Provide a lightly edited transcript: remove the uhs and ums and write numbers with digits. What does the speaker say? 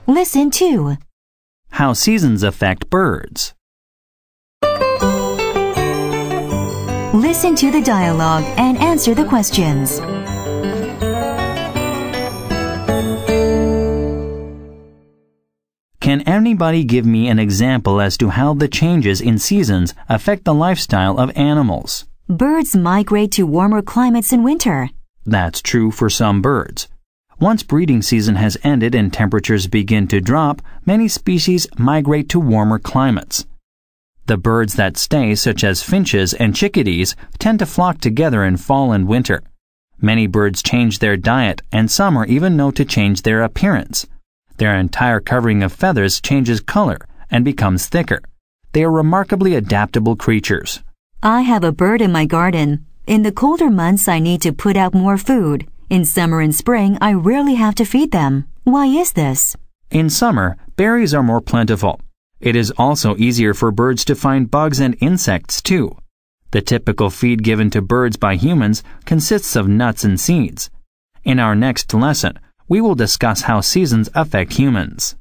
Listen 2. How seasons affect birds. Listen to the dialogue and answer the questions. Can anybody give me an example as to how the changes in seasons affect the lifestyle of animals? Birds migrate to warmer climates in winter. That's true for some birds. Once breeding season has ended and temperatures begin to drop, many species migrate to warmer climates. The birds that stay, such as finches and chickadees, tend to flock together in fall and winter. Many birds change their diet, and some are even known to change their appearance. Their entire covering of feathers changes color and becomes thicker. They are remarkably adaptable creatures. I have a bird in my garden. In the colder months, I need to put out more food. In summer and spring, I rarely have to feed them. Why is this? In summer, berries are more plentiful. It is also easier for birds to find bugs and insects, too. The typical feed given to birds by humans consists of nuts and seeds. In our next lesson, we will discuss how seasons affect humans.